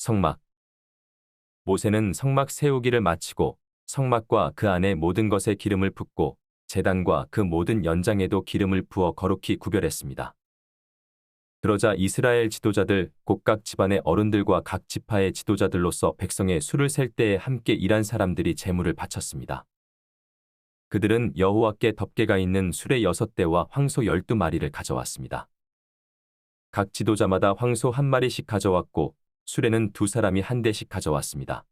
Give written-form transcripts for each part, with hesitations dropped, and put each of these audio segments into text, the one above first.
성막. 모세는 성막 세우기를 마치고 성막과 그 안에 모든 것에 기름을 붓고 제단과 그 모든 연장에도 기름을 부어 거룩히 구별했습니다. 그러자 이스라엘 지도자들, 각각 집안의 어른들과 각 지파의 지도자들로서 백성의 수를 셀 때에 함께 일한 사람들이 제물을 바쳤습니다. 그들은 여호와께 덮개가 있는 수레 6대와 황소 12마리를 가져왔습니다. 각 지도자마다 황소 1마리씩 가져왔고 수레는 2사람이 1대씩 가져왔습니다.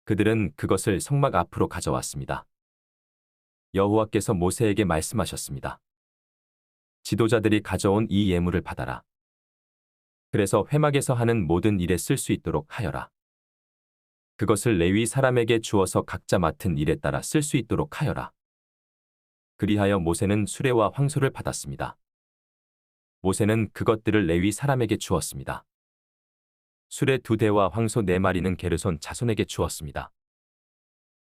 그들은 그것을 성막 앞으로 가져왔습니다. 여호와께서 모세에게 말씀하셨습니다. 지도자들이 가져온 이 예물을 받아라. 그래서 회막에서 하는 모든 일에 쓸 수 있도록 하여라. 그것을 레위 사람에게 주어서 각자 맡은 일에 따라 쓸 수 있도록 하여라. 그리하여 모세는 수레와 황소를 받았습니다. 모세는 그것들을 레위 사람에게 주었습니다. 수레 2대와 황소 4마리는 게르손 자손에게 주었습니다.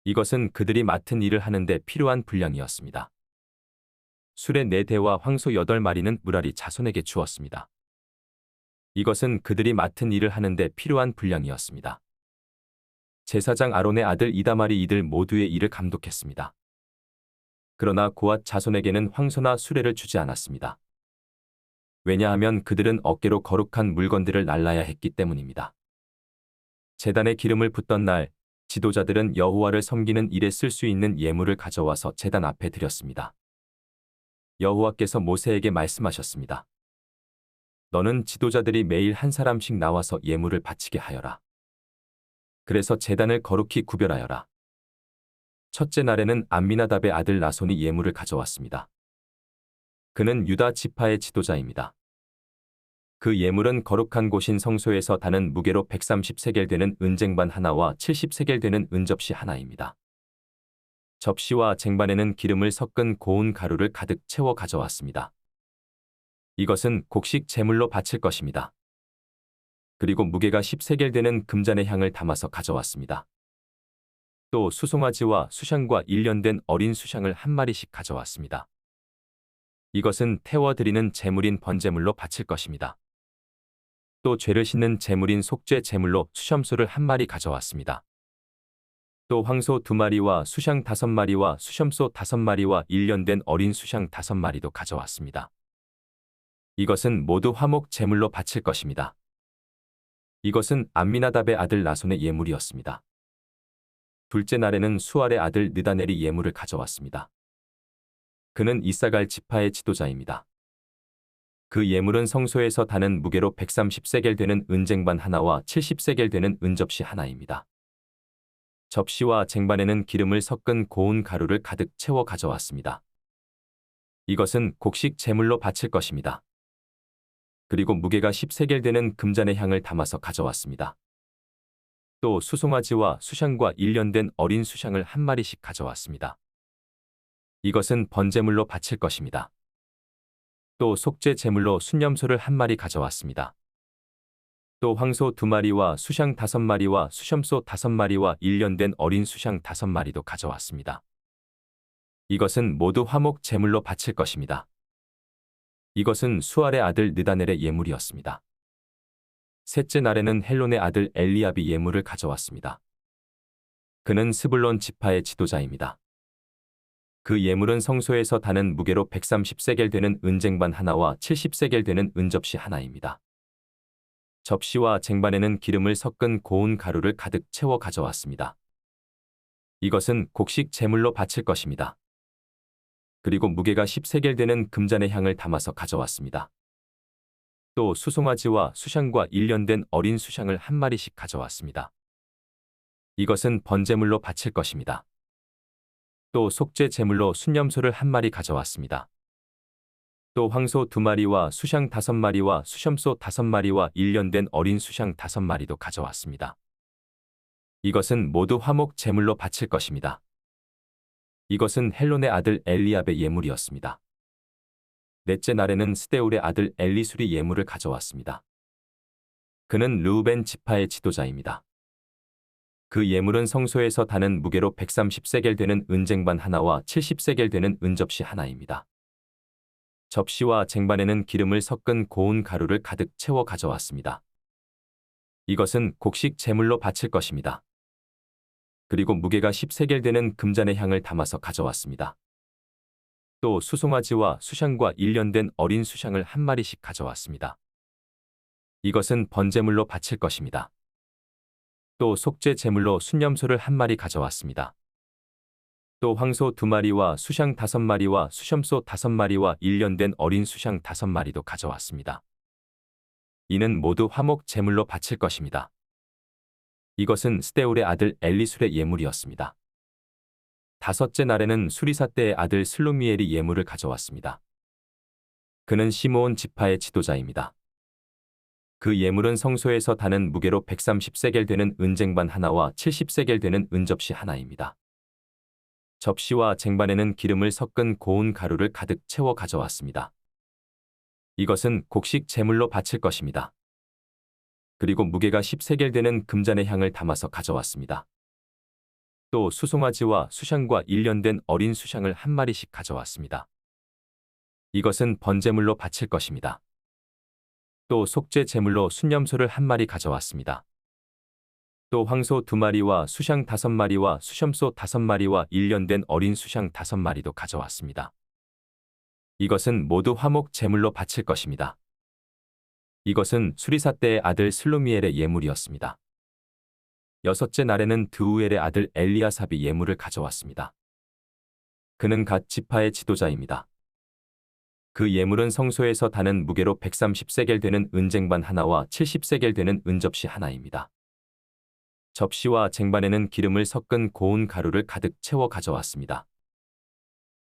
이것은 그들이 맡은 일을 하는데 필요한 분량이었습니다. 수레 4대와 황소 8마리는 무라리 자손에게 주었습니다. 이것은 그들이 맡은 일을 하는데 필요한 분량이었습니다. 제사장 아론의 아들 이다말이 이들 모두의 일을 감독했습니다. 그러나 고앗 자손에게는 황소나 수레를 주지 않았습니다. 왜냐하면 그들은 어깨로 거룩한 물건들을 날라야 했기 때문입니다. 제단에 기름을 붓던 날, 지도자들은 여호와를 섬기는 일에 쓸 수 있는 예물을 가져와서 제단 앞에 드렸습니다. 여호와께서 모세에게 말씀하셨습니다. 너는 지도자들이 매일 한 사람씩 나와서 예물을 바치게 하여라. 그래서 제단을 거룩히 구별하여라. 첫째 날에는 암미나답의 아들 나손이 예물을 가져왔습니다. 그는 유다 지파의 지도자입니다. 그 예물은 거룩한 곳인 성소에서 다는 무게로 130세겔 되는 은쟁반 하나와 70세겔 되는 은접시 하나입니다. 접시와 쟁반에는 기름을 섞은 고운 가루를 가득 채워 가져왔습니다. 이것은 곡식 제물로 바칠 것입니다. 그리고 무게가 10세겔 되는 금잔의 향을 담아서 가져왔습니다. 또 수송아지와 수샹과 1년 된 어린 수샹을 1마리씩 가져왔습니다. 이것은 태워드리는 제물인 번제물로 바칠 것입니다. 또 죄를 씻는 제물인 속죄 제물로 수염소를 1마리 가져왔습니다. 또 황소 2마리와 수샹 5마리와 수염소 5마리와 1년 된 어린 수샹 5마리도 가져왔습니다. 이것은 모두 화목 제물로 바칠 것입니다. 이것은 암미나답의 아들 나손의 예물이었습니다. 둘째 날에는 수알의 아들 느다넬이 예물을 가져왔습니다. 그는 이사갈 지파의 지도자입니다. 그 예물은 성소에서 다는 무게로 130세겔 되는 은쟁반 하나와 70세겔 되는 은접시 하나입니다. 접시와 쟁반에는 기름을 섞은 고운 가루를 가득 채워 가져왔습니다. 이것은 곡식 제물로 바칠 것입니다. 그리고 무게가 10세겔 되는 금잔의 향을 담아서 가져왔습니다. 또 수송아지와 수샹과 1년 된 어린 수샹을 1마리씩 가져왔습니다. 이것은 번제물로 바칠 것입니다. 또 속죄 제물로 순념소를 1마리 가져왔습니다. 또 황소 2마리와 수샹 5마리와 수염소 5마리와 1년 된 어린 수샹 5마리도 가져왔습니다. 이것은 모두 화목 제물로 바칠 것입니다. 이것은 수알의 아들 느다넬의 예물이었습니다. 셋째 날에는 헬론의 아들 엘리압이 예물을 가져왔습니다. 그는 스불론 지파의 지도자입니다. 그 예물은 성소에서 다는 무게로 130세겔 되는 은쟁반 하나와 70세겔 되는 은접시 하나입니다. 접시와 쟁반에는 기름을 섞은 고운 가루를 가득 채워 가져왔습니다. 이것은 곡식 제물로 바칠 것입니다. 그리고 무게가 10세겔 되는 금잔의 향을 담아서 가져왔습니다. 또 수송아지와 수샹과 1년 된 어린 수샹을 1마리씩 가져왔습니다. 이것은 번제물로 바칠 것입니다. 또 속죄 제물로 순념소를 1마리 가져왔습니다. 또 황소 2마리와 수샹 5마리와 수염소 5마리와 1년 된 어린 수샹 5마리도 가져왔습니다. 이것은 모두 화목 제물로 바칠 것입니다. 이것은 헬론의 아들 엘리압의 예물이었습니다. 넷째 날에는 스데울의 아들 엘리술이 예물을 가져왔습니다. 그는 르우벤 지파의 지도자입니다. 그 예물은 성소에서 다는 무게로 130세겔 되는 은쟁반 하나와 70세겔 되는 은접시 하나입니다. 접시와 쟁반에는 기름을 섞은 고운 가루를 가득 채워 가져왔습니다. 이것은 곡식 제물로 바칠 것입니다. 그리고 무게가 10세겔 되는 금잔의 향을 담아서 가져왔습니다. 또 수송아지와 수샹과 일년된 어린 수샹을 한 마리씩 가져왔습니다. 이것은 번제물로 바칠 것입니다. 또 속죄 제물로 순념소를 한 마리 가져왔습니다. 또 황소 2마리와 수샹 5마리와 수염소 5마리와 일년된 어린 수샹 5마리도 가져왔습니다. 이는 모두 화목 제물로 바칠 것입니다. 이것은 스데울의 아들 엘리술의 예물이었습니다. 다섯째 날에는 수리사 때의 아들 슬루미엘이 예물을 가져왔습니다. 그는 시므온 지파의 지도자입니다. 그 예물은 성소에서 다는 무게로 130세겔 되는 은쟁반 하나와 70세겔 되는 은접시 하나입니다. 접시와 쟁반에는 기름을 섞은 고운 가루를 가득 채워 가져왔습니다. 이것은 곡식 제물로 바칠 것입니다. 그리고 무게가 10세겔 되는 금잔의 향을 담아서 가져왔습니다. 또 수송아지와 수샹과 일년된 어린 수샹을 한 마리씩 가져왔습니다. 이것은 번제물로 바칠 것입니다. 또 속죄 제물로 순념소를 한 마리 가져왔습니다. 또 황소 2마리와 수샹 5마리와 수염소 5마리와 일년된 어린 수샹 5마리도 가져왔습니다. 이것은 모두 화목 제물로 바칠 것입니다. 이것은 수리사 때의 아들 슬루미엘의 예물이었습니다. 여섯째 날에는 드우엘의 아들 엘리아삽이 예물을 가져왔습니다. 그는 갓 지파의 지도자입니다. 그 예물은 성소에서 다는 무게로 130세겔 되는 은쟁반 하나와 70세겔 되는 은접시 하나입니다. 접시와 쟁반에는 기름을 섞은 고운 가루를 가득 채워 가져왔습니다.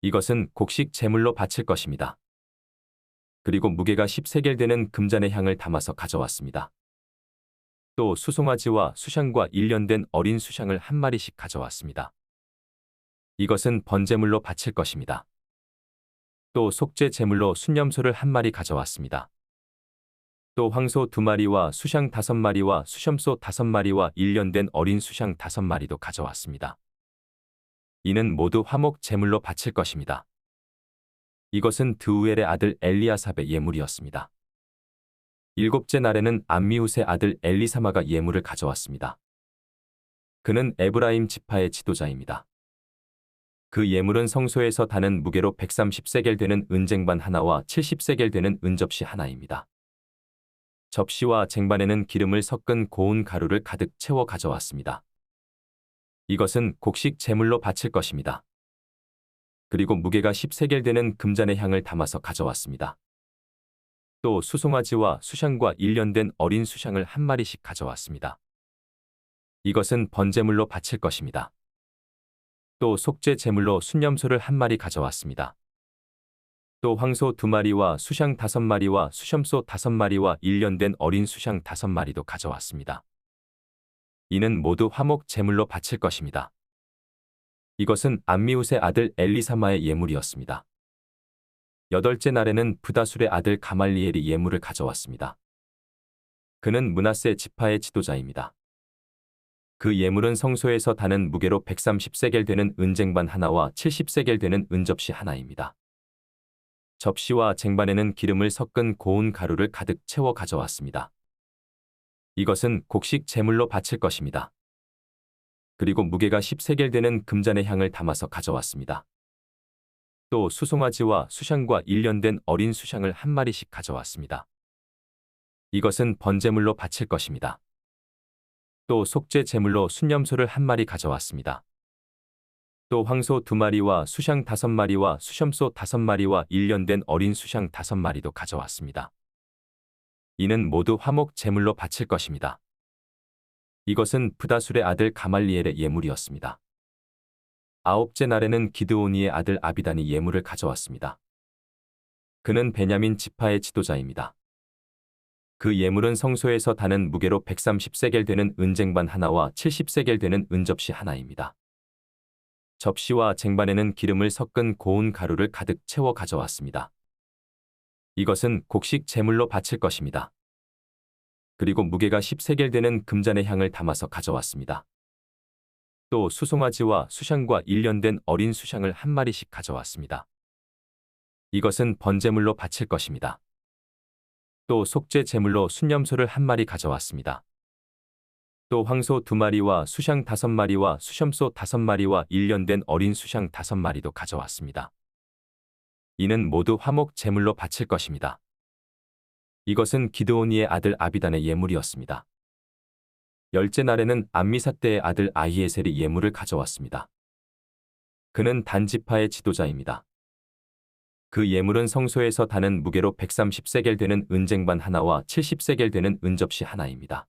이것은 곡식 제물로 바칠 것입니다. 그리고 무게가 10세겔 되는 금잔의 향을 담아서 가져왔습니다. 또 수송아지와 수샹과 일년된 어린 수샹을 한 마리씩 가져왔습니다. 이것은 번제물로 바칠 것입니다. 또 속죄 제물로 순념소를 한 마리 가져왔습니다. 또 황소 2마리와 수샹 5마리와 수염소 5마리와 일년된 어린 수샹 5마리도 가져왔습니다. 이는 모두 화목 제물로 바칠 것입니다. 이것은 드우엘의 아들 엘리아삽의 예물이었습니다. 일곱째 날에는 암미웃의 아들 엘리사마가 예물을 가져왔습니다. 그는 에브라임 지파의 지도자입니다. 그 예물은 성소에서 다는 무게로 130세겔 되는 은쟁반 하나와 70세겔 되는 은접시 하나입니다. 접시와 쟁반에는 기름을 섞은 고운 가루를 가득 채워 가져왔습니다. 이것은 곡식 제물로 바칠 것입니다. 그리고 무게가 10세겔 되는 금잔의 향을 담아서 가져왔습니다. 또 수송아지와 수샹과 일년된 어린 수샹을 한 마리씩 가져왔습니다. 이것은 번제물로 바칠 것입니다. 또 속죄 제물로 순념소를 한 마리 가져왔습니다. 또 황소 2마리와 수샹 5마리와 수염소 5마리와 일년된 어린 수샹 5마리도 가져왔습니다. 이는 모두 화목 제물로 바칠 것입니다. 이것은 암미웃의 아들 엘리사마의 예물이었습니다. 여덟째 날에는 브다술의 아들 가말리엘이 예물을 가져왔습니다. 그는 므낫세 지파의 지도자입니다. 그 예물은 성소에서 다는 무게로 130세겔 되는 은쟁반 하나와 70세겔 되는 은접시 하나입니다. 접시와 쟁반에는 기름을 섞은 고운 가루를 가득 채워 가져왔습니다. 이것은 곡식 제물로 바칠 것입니다. 그리고 무게가 10세겔 되는 금잔의 향을 담아서 가져왔습니다. 또 수송아지와 수샹과 일년된 어린 수샹을 한 마리씩 가져왔습니다. 이것은 번제물로 바칠 것입니다. 또 속죄 제물로 순념소를 한 마리 가져왔습니다. 또 황소 2마리와 수샹 5마리와 수염소 5마리와 일년된 어린 수샹 5마리도 가져왔습니다. 이는 모두 화목 제물로 바칠 것입니다. 이것은 브다술의 아들 가말리엘의 예물이었습니다. 아홉째 날에는 기드오니의 아들 아비단이 예물을 가져왔습니다. 그는 베냐민 지파의 지도자입니다. 그 예물은 성소에서 다는 무게로 130세겔 되는 은쟁반 하나와 70세겔 되는 은접시 하나입니다. 접시와 쟁반에는 기름을 섞은 고운 가루를 가득 채워 가져왔습니다. 이것은 곡식 제물로 바칠 것입니다. 그리고 무게가 10세겔 되는 금잔의 향을 담아서 가져왔습니다. 또 수송아지와 수샹과 일년된 어린 수샹을 한 마리씩 가져왔습니다. 이것은 번제물로 바칠 것입니다. 또 속죄 제물로 순념소를 한 마리 가져왔습니다. 또 황소 2마리와 수샹 5마리와 수염소 5마리와 일년된 어린 수샹 5마리도 가져왔습니다. 이는 모두 화목 제물로 바칠 것입니다. 이것은 기드오니의 아들 아비단의 예물이었습니다. 열째 날에는 암미사대의 아들 아히에셀이 예물을 가져왔습니다. 그는 단지파의 지도자입니다. 그 예물은 성소에서 다는 무게로 130세겔 되는 은쟁반 하나와 70세겔 되는 은접시 하나입니다.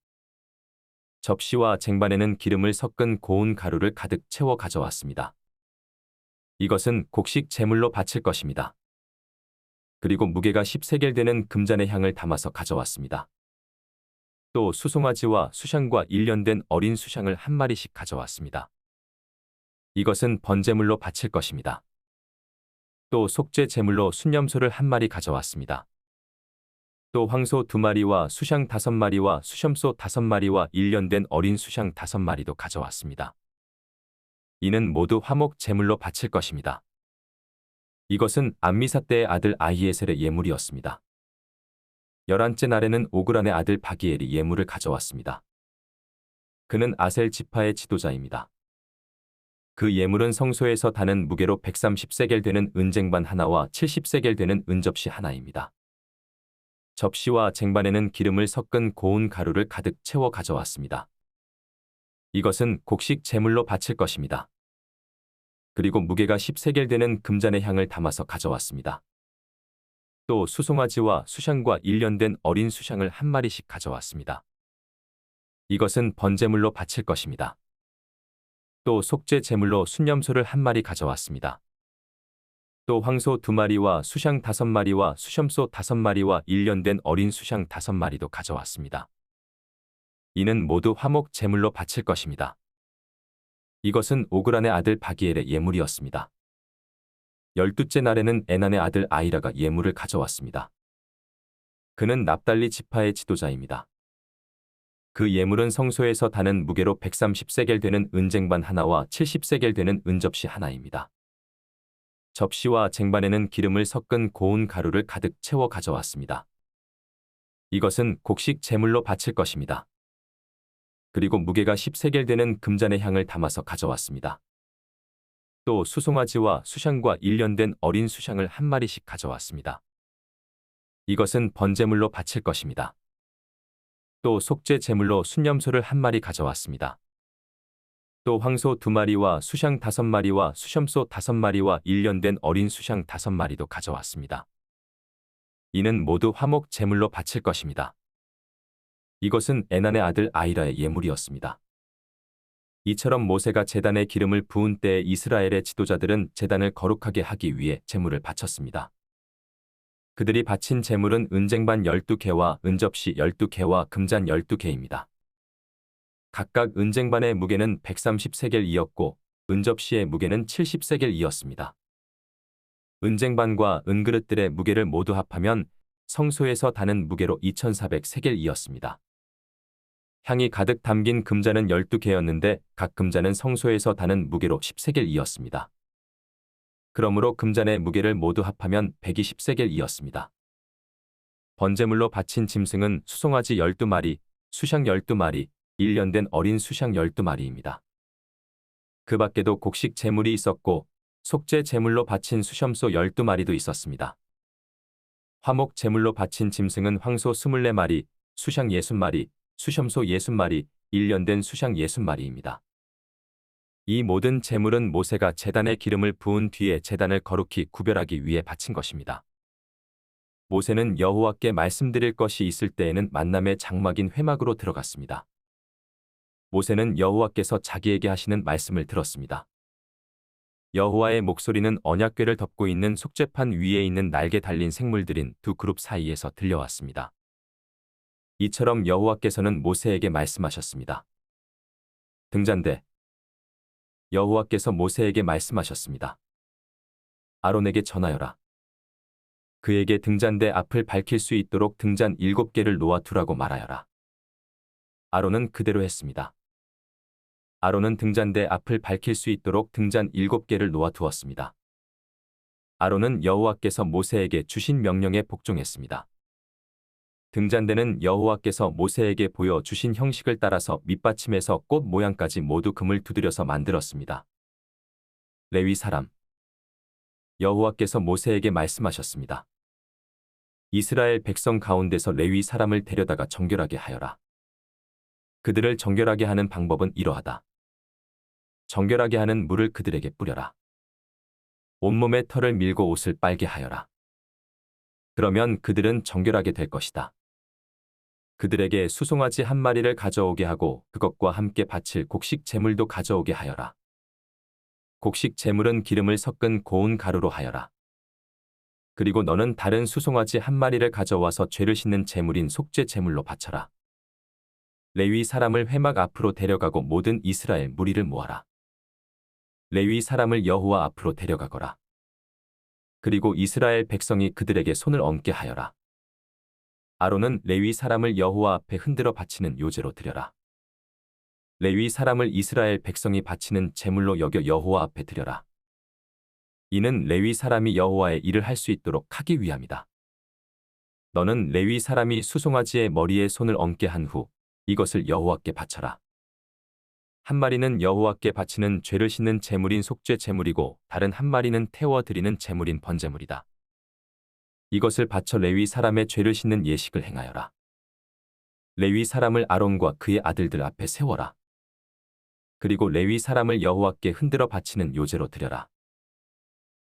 접시와 쟁반에는 기름을 섞은 고운 가루를 가득 채워 가져왔습니다. 이것은 곡식 제물로 바칠 것입니다. 그리고 무게가 10세겔 되는 금잔의 향을 담아서 가져왔습니다. 또 수송아지와 수샹과 일년된 어린 수샹을 1마리씩 가져왔습니다. 이것은 번제물로 바칠 것입니다. 또 속죄 제물로 순념소를 1마리 가져왔습니다. 또 황소 2마리와 수샹 5마리와 수염소 5마리와 일년된 어린 수샹 5마리도 가져왔습니다. 이는 모두 화목 제물로 바칠 것입니다. 이것은 암미사대의 아들 아히에셀의 예물이었습니다. 11째 날에는 오그란의 아들 바기엘이 예물을 가져왔습니다. 그는 아셀 지파의 지도자입니다. 그 예물은 성소에서 다는 무게로 130세겔 되는 은쟁반 하나와 70세겔 되는 은접시 하나입니다. 접시와 쟁반에는 기름을 섞은 고운 가루를 가득 채워 가져왔습니다. 이것은 곡식 제물로 바칠 것입니다. 그리고 무게가 10세겔 되는 금잔의 향을 담아서 가져왔습니다. 또 수송아지와 수샹과 일년된 어린 수샹을 1마리씩 가져왔습니다. 이것은 번제물로 바칠 것입니다. 또 속죄 제물로 순념소를 1마리 가져왔습니다. 또 황소 2마리와 수샹 5마리와 수염소 5마리와 일년된 어린 수샹 5마리도 가져왔습니다. 이는 모두 화목 제물로 바칠 것입니다. 이것은 오그란의 아들 바기엘의 예물이었습니다. 12째 날에는 에난의 아들 아이라가 예물을 가져왔습니다. 그는 납달리 지파의 지도자입니다. 그 예물은 성소에서 다는 무게로 130세겔 되는 은쟁반 하나와 70세겔 되는 은접시 하나입니다. 접시와 쟁반에는 기름을 섞은 고운 가루를 가득 채워 가져왔습니다. 이것은 곡식 제물로 바칠 것입니다. 그리고 무게가 10세겔 되는 금잔의 향을 담아서 가져왔습니다. 또 수송아지와 수샹과 일년된 어린 수샹을 1마리씩 가져왔습니다. 이것은 번제물로 바칠 것입니다. 또 속죄 제물로 순념소를 1마리 가져왔습니다. 또 황소 2마리와 수샹 5마리와 수염소 5마리와 일년된 어린 수샹 5마리도 가져왔습니다. 이는 모두 화목 제물로 바칠 것입니다. 이것은 에난의 아들 아이라의 예물이었습니다. 이처럼 모세가 제단에 기름을 부은 때에 이스라엘의 지도자들은 제단을 거룩하게 하기 위해 제물을 바쳤습니다. 그들이 바친 제물은 은쟁반 12개와 은접시 12개와 금잔 12개입니다. 각각 은쟁반의 무게는 130세겔이었고 은접시의 무게는 70세겔이었습니다. 은쟁반과 은그릇들의 무게를 모두 합하면 성소에서 다는 무게로 2400세겔이었습니다. 향이 가득 담긴 금잔은 12개였는데 각 금잔은 성소에서 다는 무게로 10세겔이었습니다. 그러므로 금잔의 무게를 모두 합하면 120세겔이었습니다. 번제물로 바친 짐승은 수송아지 12마리, 수샹 12마리, 일년된 어린 수샹 12마리입니다. 그 밖에도 곡식 제물이 있었고 속죄 제물로 바친 수염소 12마리도 있었습니다. 화목 제물로 바친 짐승은 황소 24마리, 수샹 60마리, 수염소 60마리, 일년된 수샹 60마리입니다. 이 모든 제물은 모세가 제단에 기름을 부은 뒤에 제단을 거룩히 구별하기 위해 바친 것입니다. 모세는 여호와께 말씀드릴 것이 있을 때에는 만남의 장막인 회막으로 들어갔습니다. 모세는 여호와께서 자기에게 하시는 말씀을 들었습니다. 여호와의 목소리는 언약궤를 덮고 있는 속죄판 위에 있는 날개 달린 생물들인 두 그룹 사이에서 들려왔습니다. 이처럼 여호와께서는 모세에게 말씀하셨습니다. 등잔대. 여호와께서 모세에게 말씀하셨습니다. 아론에게 전하여라. 그에게 등잔대 앞을 밝힐 수 있도록 등잔 7개를 놓아두라고 말하여라. 아론은 그대로 했습니다. 아론은 등잔대 앞을 밝힐 수 있도록 등잔 7개를 놓아두었습니다. 아론은 여호와께서 모세에게 주신 명령에 복종했습니다. 등잔대는 여호와께서 모세에게 보여주신 형식을 따라서 밑받침에서 꽃 모양까지 모두 금을 두드려서 만들었습니다. 레위 사람. 여호와께서 모세에게 말씀하셨습니다. 이스라엘 백성 가운데서 레위 사람을 데려다가 정결하게 하여라. 그들을 정결하게 하는 방법은 이러하다. 정결하게 하는 물을 그들에게 뿌려라. 온몸에 털을 밀고 옷을 빨게 하여라. 그러면 그들은 정결하게 될 것이다. 그들에게 수송아지 한 마리를 가져오게 하고 그것과 함께 바칠 곡식 제물도 가져오게 하여라. 곡식 제물은 기름을 섞은 고운 가루로 하여라. 그리고 너는 다른 수송아지 한 마리를 가져와서 죄를 씻는 제물인 속죄 제물로 바쳐라. 레위 사람을 회막 앞으로 데려가고 모든 이스라엘 무리를 모아라. 레위 사람을 여호와 앞으로 데려가거라. 그리고 이스라엘 백성이 그들에게 손을 얹게 하여라. 아론은 레위 사람을 여호와 앞에 흔들어 바치는 요제로 드려라. 레위 사람을 이스라엘 백성이 바치는 제물로 여겨 여호와 앞에 드려라. 이는 레위 사람이 여호와의 일을 할 수 있도록 하기 위함이다. 너는 레위 사람이 수송아지의 머리에 손을 얹게 한 후 이것을 여호와께 바쳐라. 한 마리는 여호와께 바치는 죄를 씻는 제물인 속죄 제물이고 다른 한 마리는 태워 드리는 제물인 번제물이다. 이것을 바쳐 레위 사람의 죄를 씻는 예식을 행하여라. 레위 사람을 아론과 그의 아들들 앞에 세워라. 그리고 레위 사람을 여호와께 흔들어 바치는 요제로 드려라.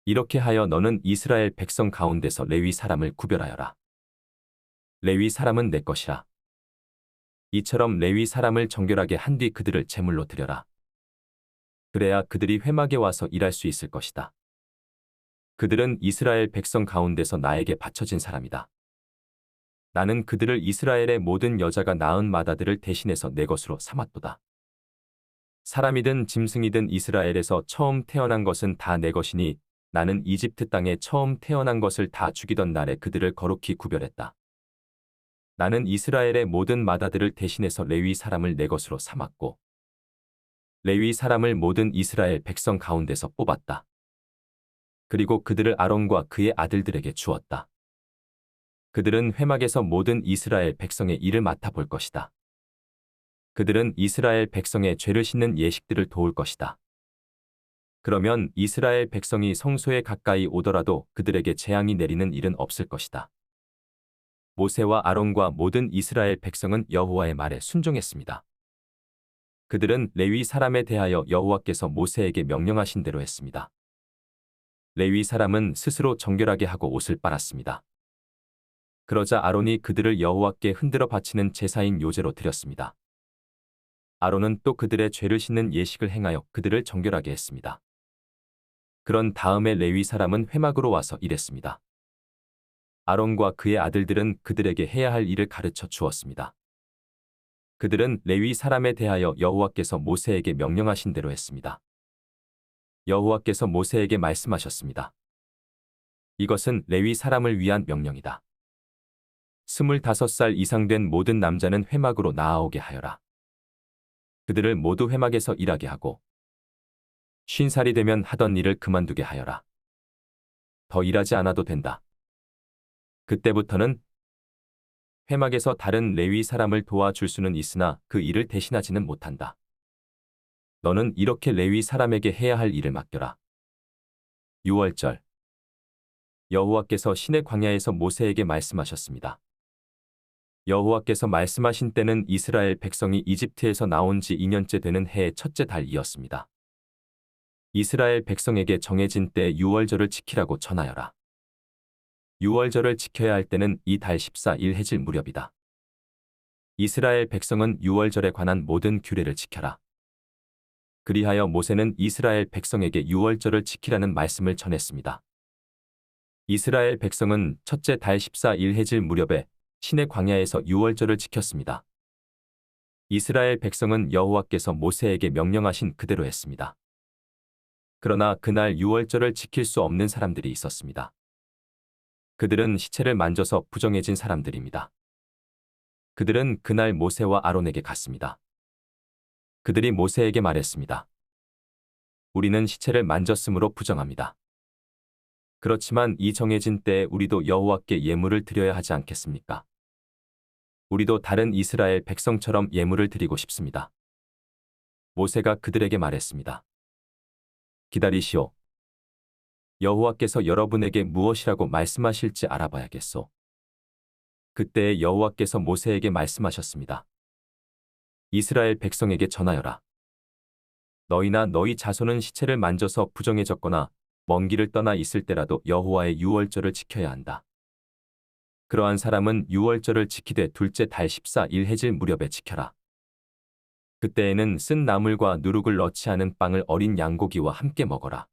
이렇게 하여 너는 이스라엘 백성 가운데서 레위 사람을 구별하여라. 레위 사람은 내 것이라. 이처럼 레위 사람을 정결하게 한 뒤 그들을 제물로 드려라. 그래야 그들이 회막에 와서 일할 수 있을 것이다. 그들은 이스라엘 백성 가운데서 나에게 바쳐진 사람이다. 나는 그들을 이스라엘의 모든 여자가 낳은 마다들을 대신해서 내 것으로 삼았도다. 사람이든 짐승이든 이스라엘에서 처음 태어난 것은 다 내 것이니 나는 이집트 땅에 처음 태어난 것을 다 죽이던 날에 그들을 거룩히 구별했다. 나는 이스라엘의 모든 마다들을 대신해서 레위 사람을 내 것으로 삼았고 레위 사람을 모든 이스라엘 백성 가운데서 뽑았다. 그리고 그들을 아론과 그의 아들들에게 주었다. 그들은 회막에서 모든 이스라엘 백성의 일을 맡아볼 것이다. 그들은 이스라엘 백성의 죄를 씻는 예식들을 도울 것이다. 그러면 이스라엘 백성이 성소에 가까이 오더라도 그들에게 재앙이 내리는 일은 없을 것이다. 모세와 아론과 모든 이스라엘 백성은 여호와의 말에 순종했습니다. 그들은 레위 사람에 대하여 여호와께서 모세에게 명령하신 대로 했습니다. 레위 사람은 스스로 정결하게 하고 옷을 빨았습니다. 그러자 아론이 그들을 여호와께 흔들어 바치는 제사인 요제로 드렸습니다. 아론은 또 그들의 죄를 씻는 예식을 행하여 그들을 정결하게 했습니다. 그런 다음에 레위 사람은 회막으로 와서 일했습니다. 아론과 그의 아들들은 그들에게 해야 할 일을 가르쳐 주었습니다. 그들은 레위 사람에 대하여 여호와께서 모세에게 명령하신 대로 했습니다. 여호와께서 모세에게 말씀하셨습니다. 이것은 레위 사람을 위한 명령이다. 25살 이상 된 모든 남자는 회막으로 나아오게 하여라. 그들을 모두 회막에서 일하게 하고 50살이 되면 하던 일을 그만두게 하여라. 더 일하지 않아도 된다. 그때부터는 회막에서 다른 레위 사람을 도와줄 수는 있으나 그 일을 대신하지는 못한다. 너는 이렇게 레위 사람에게 해야 할 일을 맡겨라. 6월절. 여호와께서 시내 광야에서 모세에게 말씀하셨습니다. 여호와께서 말씀하신 때는 이스라엘 백성이 이집트에서 나온 지 2년째 되는 해의 첫째 달이었습니다. 이스라엘 백성에게 정해진 때 6월절을 지키라고 전하여라. 6월절을 지켜야 할 때는 이 달 14일 해질 무렵이다. 이스라엘 백성은 6월절에 관한 모든 규례를 지켜라. 그리하여 모세는 이스라엘 백성에게 6월절을 지키라는 말씀을 전했습니다. 이스라엘 백성은 첫째 달 14일 해질 무렵에 시내 광야에서 6월절을 지켰습니다. 이스라엘 백성은 여호와께서 모세에게 명령하신 그대로 했습니다. 그러나 그날 6월절을 지킬 수 없는 사람들이 있었습니다. 그들은 시체를 만져서 부정해진 사람들입니다. 그들은 그날 모세와 아론에게 갔습니다. 그들이 모세에게 말했습니다. 우리는 시체를 만졌으므로 부정합니다. 그렇지만 이 정해진 때에 우리도 여호와께 예물을 드려야 하지 않겠습니까? 우리도 다른 이스라엘 백성처럼 예물을 드리고 싶습니다. 모세가 그들에게 말했습니다. 기다리시오. 여호와께서 여러분에게 무엇이라고 말씀하실지 알아봐야겠소. 그때 여호와께서 모세에게 말씀하셨습니다. 이스라엘 백성에게 전하여라. 너희나 너희 자손은 시체를 만져서 부정해졌거나 먼 길을 떠나 있을 때라도 여호와의 유월절을 지켜야 한다. 그러한 사람은 유월절을 지키되 둘째 달 14일 해질 무렵에 지켜라. 그때에는 쓴 나물과 누룩을 넣지 않은 빵을 어린 양고기와 함께 먹어라.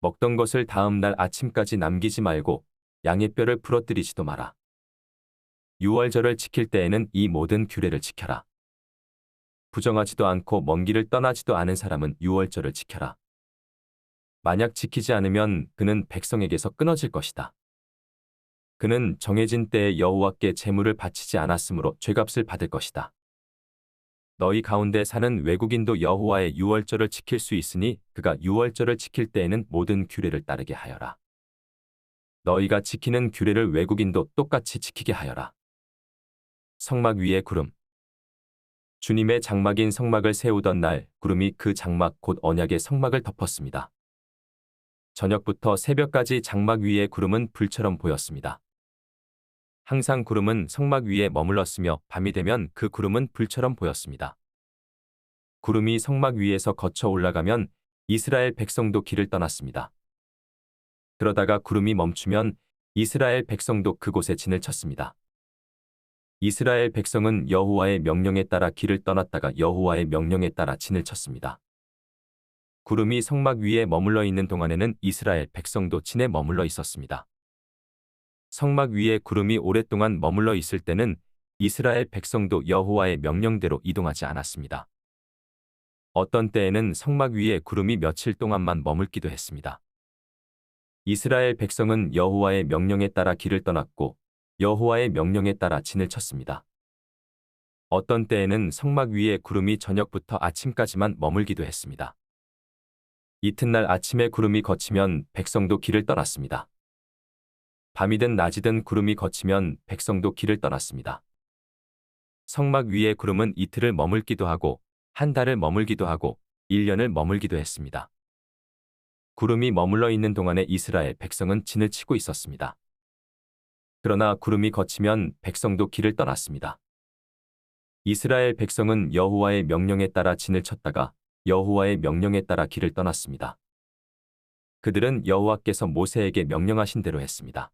먹던 것을 다음 날 아침까지 남기지 말고 양의 뼈를 부러뜨리지도 마라. 유월절을 지킬 때에는 이 모든 규례를 지켜라. 부정하지도 않고 먼 길을 떠나지도 않은 사람은 유월절을 지켜라. 만약 지키지 않으면 그는 백성에게서 끊어질 것이다. 그는 정해진 때에 여호와께 제물을 바치지 않았으므로 죄값을 받을 것이다. 너희 가운데 사는 외국인도 여호와의 유월절을 지킬 수 있으니 그가 유월절을 지킬 때에는 모든 규례를 따르게 하여라. 너희가 지키는 규례를 외국인도 똑같이 지키게 하여라. 성막 위에 구름. 주님의 장막인 성막을 세우던 날 구름이 그 장막 곧 언약의 성막을 덮었습니다. 저녁부터 새벽까지 장막 위에 구름은 불처럼 보였습니다. 항상 구름은 성막 위에 머물렀으며 밤이 되면 그 구름은 불처럼 보였습니다. 구름이 성막 위에서 거쳐 올라가면 이스라엘 백성도 길을 떠났습니다. 그러다가 구름이 멈추면 이스라엘 백성도 그곳에 진을 쳤습니다. 이스라엘 백성은 여호와의 명령에 따라 길을 떠났다가 여호와의 명령에 따라 진을 쳤습니다. 구름이 성막 위에 머물러 있는 동안에는 이스라엘 백성도 진에 머물러 있었습니다. 성막 위에 구름이 오랫동안 머물러 있을 때는 이스라엘 백성도 여호와의 명령대로 이동하지 않았습니다. 어떤 때에는 성막 위에 구름이 며칠 동안만 머물기도 했습니다. 이스라엘 백성은 여호와의 명령에 따라 길을 떠났고 여호와의 명령에 따라 진을 쳤습니다. 어떤 때에는 성막 위에 구름이 저녁부터 아침까지만 머물기도 했습니다. 이튿날 아침에 구름이 걷히면 백성도 길을 떠났습니다. 밤이든 낮이든 구름이 걷히면 백성도 길을 떠났습니다. 성막 위에 구름은 이틀을 머물기도 하고 한 달을 머물기도 하고 1년을 머물기도 했습니다. 구름이 머물러 있는 동안에 이스라엘 백성은 진을 치고 있었습니다. 그러나 구름이 걷히면 백성도 길을 떠났습니다. 이스라엘 백성은 여호와의 명령에 따라 진을 쳤다가 여호와의 명령에 따라 길을 떠났습니다. 그들은 여호와께서 모세에게 명령하신 대로 했습니다.